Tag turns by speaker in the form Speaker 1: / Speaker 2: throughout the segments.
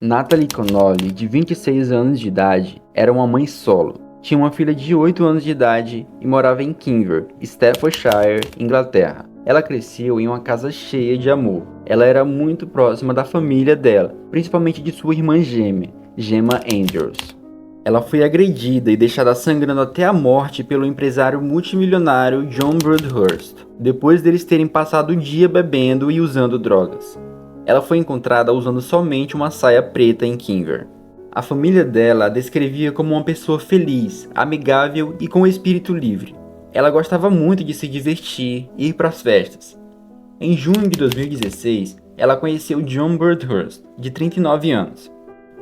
Speaker 1: Natalie Connolly, de 26 anos de idade, era uma mãe solo. Tinha uma filha de 8 anos de idade e morava em Kinver, Staffordshire, Inglaterra. Ela cresceu em uma casa cheia de amor. Ela era muito próxima da família dela, principalmente de sua irmã gêmea, Gemma Andrews. Ela foi agredida e deixada sangrando até a morte pelo empresário multimilionário John Broadhurst, depois deles terem passado o dia bebendo e usando drogas. Ela foi encontrada usando somente uma saia preta em Kinver. A família dela a descrevia como uma pessoa feliz, amigável e com espírito livre. Ela gostava muito de se divertir e ir para as festas. Em junho de 2016, ela conheceu John Broadhurst, de 39 anos.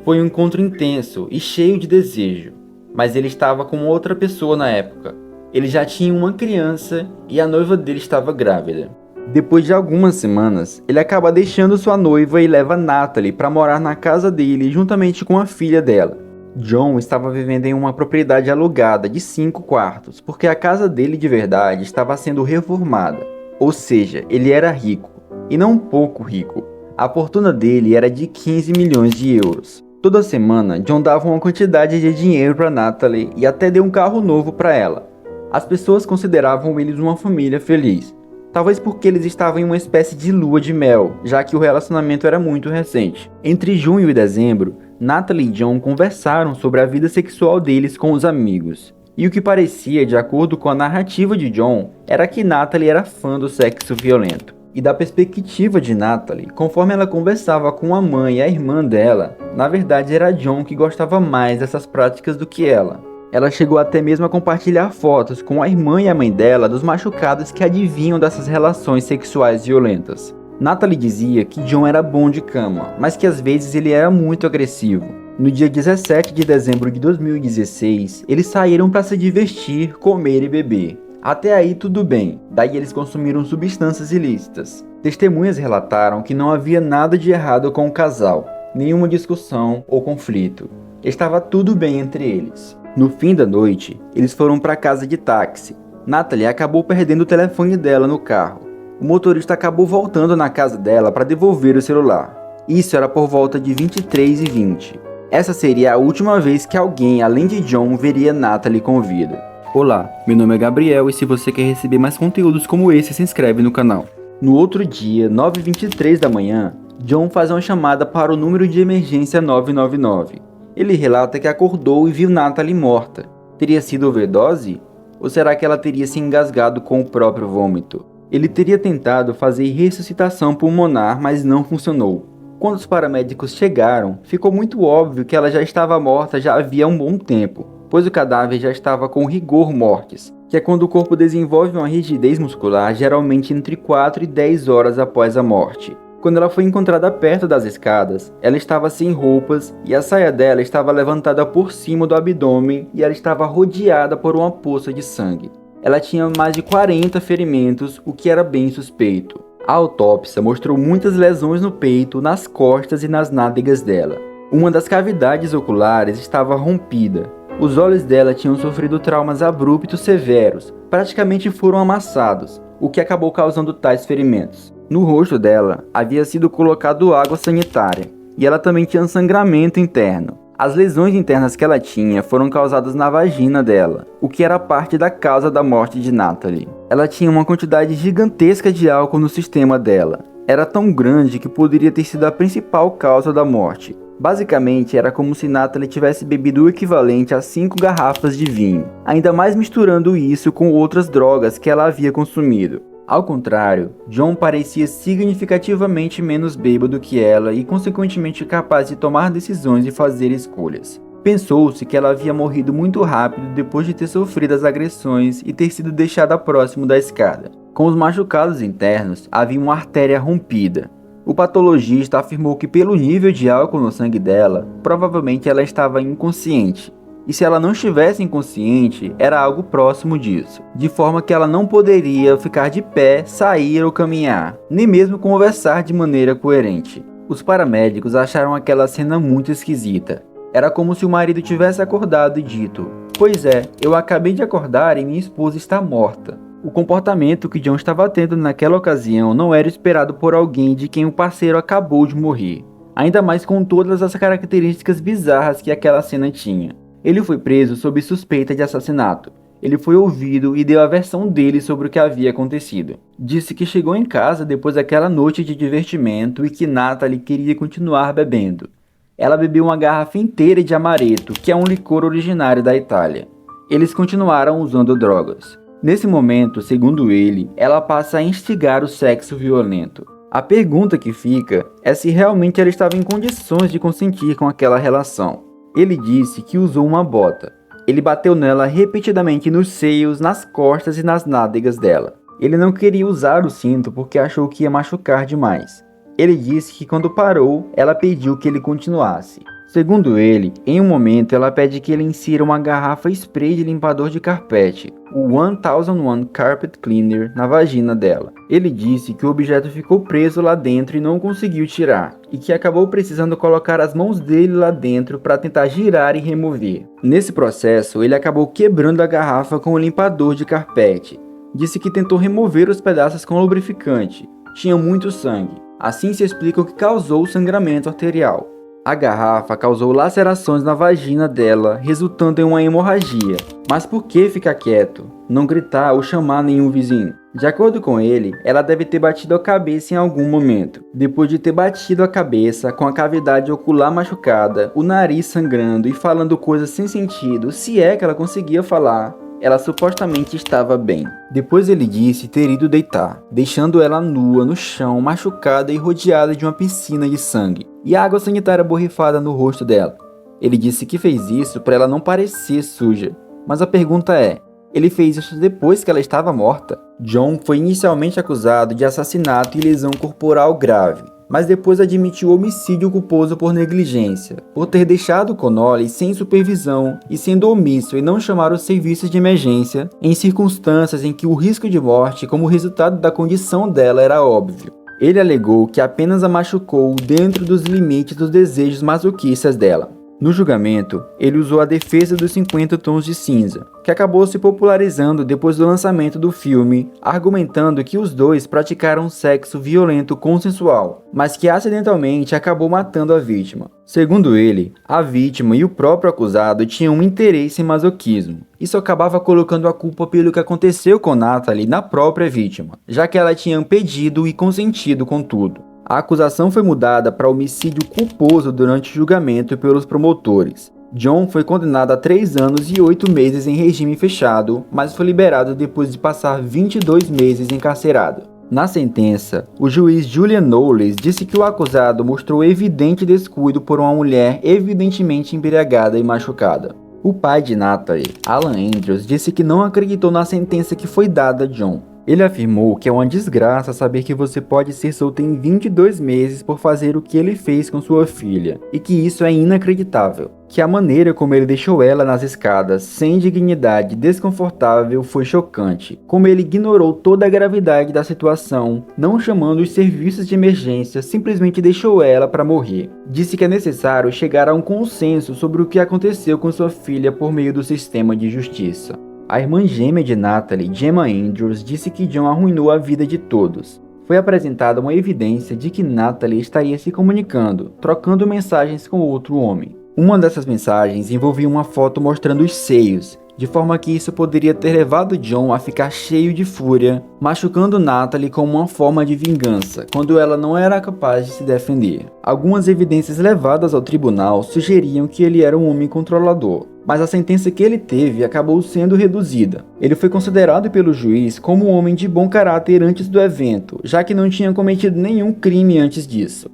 Speaker 1: Foi um encontro intenso e cheio de desejo, mas ele estava com outra pessoa na época. Ele já tinha uma criança e a noiva dele estava grávida. Depois de algumas semanas, ele acaba deixando sua noiva e leva Natalie para morar na casa dele juntamente com a filha dela. John estava vivendo em uma propriedade alugada de 5 quartos, porque a casa dele de verdade estava sendo reformada. Ou seja, ele era rico, e não pouco rico. A fortuna dele era de 15 milhões de euros. Toda semana, John dava uma quantidade de dinheiro para Natalie e até deu um carro novo para ela. As pessoas consideravam eles uma família feliz. Talvez porque eles estavam em uma espécie de lua de mel, já que o relacionamento era muito recente. Entre junho e dezembro, Natalie e John conversaram sobre a vida sexual deles com os amigos. E o que parecia, de acordo com a narrativa de John, era que Natalie era fã do sexo violento. E da perspectiva de Natalie, conforme ela conversava com a mãe e a irmã dela, na verdade era John que gostava mais dessas práticas do que ela. Ela chegou até mesmo a compartilhar fotos com a irmã e a mãe dela dos machucados que adivinham dessas relações sexuais violentas. Natalie dizia que John era bom de cama, mas que às vezes ele era muito agressivo. No dia 17 de dezembro de 2016, eles saíram para se divertir, comer e beber. Até aí tudo bem, daí eles consumiram substâncias ilícitas. Testemunhas relataram que não havia nada de errado com o casal, nenhuma discussão ou conflito. Estava tudo bem entre eles. No fim da noite, eles foram para casa de táxi. Natalie acabou perdendo o telefone dela no carro. O motorista acabou voltando na casa dela para devolver o celular. Isso era por volta de 23h20. Essa seria a última vez que alguém, além de John, veria Natalie com vida. Olá, meu nome é Gabriel e se você quer receber mais conteúdos como esse, se inscreve no canal. No outro dia, 9h23 da manhã, John faz uma chamada para o número de emergência 999. Ele relata que acordou e viu Natalie morta. Teria sido overdose? Ou será que ela teria se engasgado com o próprio vômito? Ele teria tentado fazer ressuscitação pulmonar, mas não funcionou. Quando os paramédicos chegaram, ficou muito óbvio que ela já estava morta já havia um bom tempo, pois o cadáver já estava com rigor mortis, que é quando o corpo desenvolve uma rigidez muscular geralmente entre 4 e 10 horas após a morte. Quando ela foi encontrada perto das escadas, ela estava sem roupas e a saia dela estava levantada por cima do abdômen e ela estava rodeada por uma poça de sangue. Ela tinha mais de 40 ferimentos, o que era bem suspeito. A autópsia mostrou muitas lesões no peito, nas costas e nas nádegas dela. Uma das cavidades oculares estava rompida. Os olhos dela tinham sofrido traumas abruptos severos, praticamente foram amassados, o que acabou causando tais ferimentos. No rosto dela havia sido colocado água sanitária, e ela também tinha sangramento interno. As lesões internas que ela tinha foram causadas na vagina dela, o que era parte da causa da morte de Natalie. Ela tinha uma quantidade gigantesca de álcool no sistema dela. Era tão grande que poderia ter sido a principal causa da morte. Basicamente, era como se Natalie tivesse bebido o equivalente a 5 garrafas de vinho, ainda mais misturando isso com outras drogas que ela havia consumido. Ao contrário, John parecia significativamente menos bêbado que ela e consequentemente capaz de tomar decisões e fazer escolhas. Pensou-se que ela havia morrido muito rápido depois de ter sofrido as agressões e ter sido deixada próximo da escada. Com os machucados internos, havia uma artéria rompida. O patologista afirmou que pelo nível de álcool no sangue dela, provavelmente ela estava inconsciente. E se ela não estivesse inconsciente, era algo próximo disso, de forma que ela não poderia ficar de pé, sair ou caminhar, nem mesmo conversar de maneira coerente. Os paramédicos acharam aquela cena muito esquisita. Era como se o marido tivesse acordado e dito: "Pois é, eu acabei de acordar e minha esposa está morta." O comportamento que John estava tendo naquela ocasião não era esperado por alguém de quem o parceiro acabou de morrer. ainda mais com todas as características bizarras que aquela cena tinha. Ele foi preso sob suspeita de assassinato. Ele foi ouvido e deu a versão dele sobre o que havia acontecido. Disse que chegou em casa depois daquela noite de divertimento e que Natalie queria continuar bebendo. Ela bebeu uma garrafa inteira de amaretto, que é um licor originário da Itália. Eles continuaram usando drogas. Nesse momento, segundo ele, ela passa a instigar o sexo violento. A pergunta que fica é se realmente ela estava em condições de consentir com aquela relação. Ele disse que usou uma bota. Ele bateu nela repetidamente nos seios, nas costas e nas nádegas dela. Ele não queria usar o cinto porque achou que ia machucar demais. Ele disse que quando parou, ela pediu que ele continuasse. Segundo ele, em um momento ela pede que ele insira uma garrafa spray de limpador de carpete, o 1001 Carpet Cleaner, na vagina dela. Ele disse que o objeto ficou preso lá dentro e não conseguiu tirar, e que acabou precisando colocar as mãos dele lá dentro para tentar girar e remover. Nesse processo, ele acabou quebrando a garrafa com o limpador de carpete. Disse que tentou remover os pedaços com lubrificante. Tinha muito sangue. Assim se explica o que causou o sangramento arterial. A garrafa causou lacerações na vagina dela, resultando em uma hemorragia. Mas por que ficar quieto? Não gritar ou chamar nenhum vizinho? De acordo com ele, ela deve ter batido a cabeça em algum momento. Depois de ter batido a cabeça, com a cavidade ocular machucada, o nariz sangrando e falando coisas sem sentido, se é que ela conseguia falar, ela supostamente estava bem. Depois ele disse ter ido deitar, deixando ela nua no chão, machucada e rodeada de uma piscina de sangue, e água sanitária borrifada no rosto dela. Ele disse que fez isso para ela não parecer suja. Mas a pergunta é, ele fez isso depois que ela estava morta? John foi inicialmente acusado de assassinato e lesão corporal grave, mas depois admitiu homicídio culposo por negligência, por ter deixado Connolly sem supervisão e sendo omisso em não chamar os serviços de emergência em circunstâncias em que o risco de morte como resultado da condição dela era óbvio. Ele alegou que apenas a machucou dentro dos limites dos desejos masoquistas dela. No julgamento, ele usou a defesa dos 50 tons de cinza, que acabou se popularizando depois do lançamento do filme, argumentando que os dois praticaram sexo violento consensual, mas que acidentalmente acabou matando a vítima. Segundo ele, a vítima e o próprio acusado tinham um interesse em masoquismo. Isso acabava colocando a culpa pelo que aconteceu com Natalie na própria vítima, já que ela tinha pedido e consentido com tudo. A acusação foi mudada para homicídio culposo durante o julgamento pelos promotores. John foi condenado a 3 anos e 8 meses em regime fechado, mas foi liberado depois de passar 22 meses encarcerado. Na sentença, o juiz Julian Knowles disse que o acusado mostrou evidente descuido por uma mulher evidentemente embriagada e machucada. O pai de Natalie, Alan Andrews, disse que não acreditou na sentença que foi dada a John. Ele afirmou que é uma desgraça saber que você pode ser solto em 22 meses por fazer o que ele fez com sua filha, e que isso é inacreditável. Que a maneira como ele deixou ela nas escadas, sem dignidade, desconfortável, foi chocante. Como ele ignorou toda a gravidade da situação, não chamando os serviços de emergência, simplesmente deixou ela para morrer. Disse que é necessário chegar a um consenso sobre o que aconteceu com sua filha por meio do sistema de justiça. A irmã gêmea de Natalie, Gemma Andrews, disse que John arruinou a vida de todos. Foi apresentada uma evidência de que Natalie estaria se comunicando, trocando mensagens com outro homem. Uma dessas mensagens envolvia uma foto mostrando os seios, de forma que isso poderia ter levado John a ficar cheio de fúria, machucando Natalie como uma forma de vingança, quando ela não era capaz de se defender. Algumas evidências levadas ao tribunal sugeriam que ele era um homem controlador, mas a sentença que ele teve acabou sendo reduzida. Ele foi considerado pelo juiz como um homem de bom caráter antes do evento, já que não tinha cometido nenhum crime antes disso.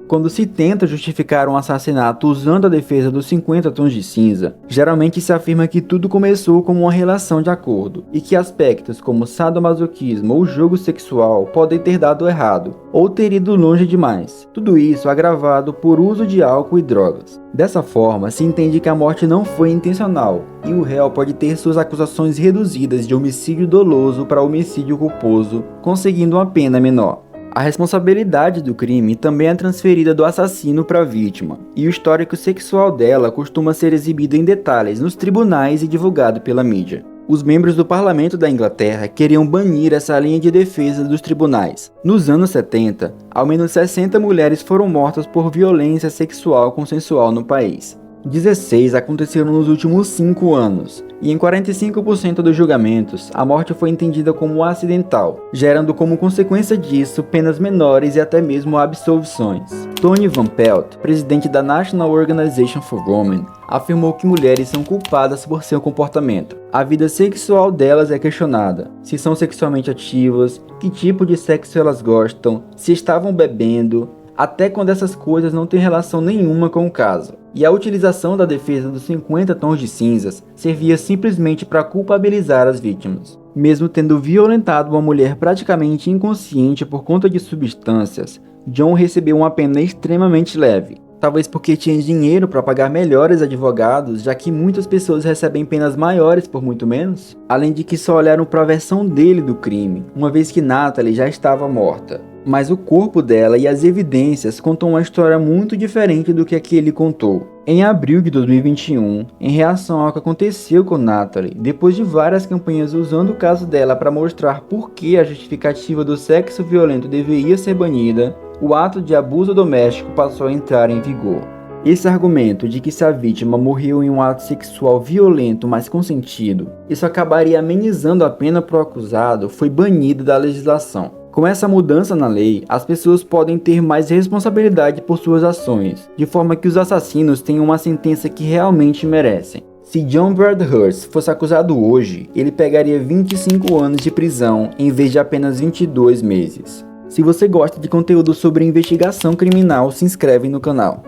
Speaker 1: Quando se tenta justificar um assassinato usando a defesa dos 50 tons de cinza, geralmente se afirma que tudo começou como uma relação de acordo, e que aspectos como sadomasoquismo ou jogo sexual podem ter dado errado, ou ter ido longe demais. Tudo isso agravado por uso de álcool e drogas. Dessa forma, se entende que a morte não foi intencional, e o réu pode ter suas acusações reduzidas de homicídio doloso para homicídio culposo, conseguindo uma pena menor. A responsabilidade do crime também é transferida do assassino para a vítima, e o histórico sexual dela costuma ser exibido em detalhes nos tribunais e divulgado pela mídia. Os membros do parlamento da Inglaterra queriam banir essa linha de defesa dos tribunais. Nos anos 70, ao menos 60 mulheres foram mortas por violência sexual consensual no país. 16 aconteceram nos últimos 5 anos, e em 45% dos julgamentos, a morte foi entendida como acidental, gerando como consequência disso penas menores e até mesmo absolvições. Tony Van Pelt, presidente da National Organization for Women, afirmou que mulheres são culpadas por seu comportamento. A vida sexual delas é questionada, se são sexualmente ativas, que tipo de sexo elas gostam, se estavam bebendo, até quando essas coisas não têm relação nenhuma com o caso. E a utilização da defesa dos 50 tons de cinzas servia simplesmente para culpabilizar as vítimas. Mesmo tendo violentado uma mulher praticamente inconsciente por conta de substâncias, John recebeu uma pena extremamente leve. Talvez porque tinha dinheiro para pagar melhores advogados, já que muitas pessoas recebem penas maiores por muito menos. Além de que só olharam para a versão dele do crime, uma vez que Natalie já estava morta. Mas o corpo dela e as evidências contam uma história muito diferente do que a que ele contou. Em abril de 2021, em reação ao que aconteceu com Natalie, depois de várias campanhas usando o caso dela para mostrar por que a justificativa do sexo violento deveria ser banida, o ato de abuso doméstico passou a entrar em vigor. Esse argumento de que se a vítima morreu em um ato sexual violento mas consentido, isso acabaria amenizando a pena para o acusado, foi banido da legislação. Com essa mudança na lei, as pessoas podem ter mais responsabilidade por suas ações, de forma que os assassinos tenham uma sentença que realmente merecem. Se John Bradhurst fosse acusado hoje, ele pegaria 25 anos de prisão em vez de apenas 22 meses. Se você gosta de conteúdo sobre investigação criminal, se inscreve no canal.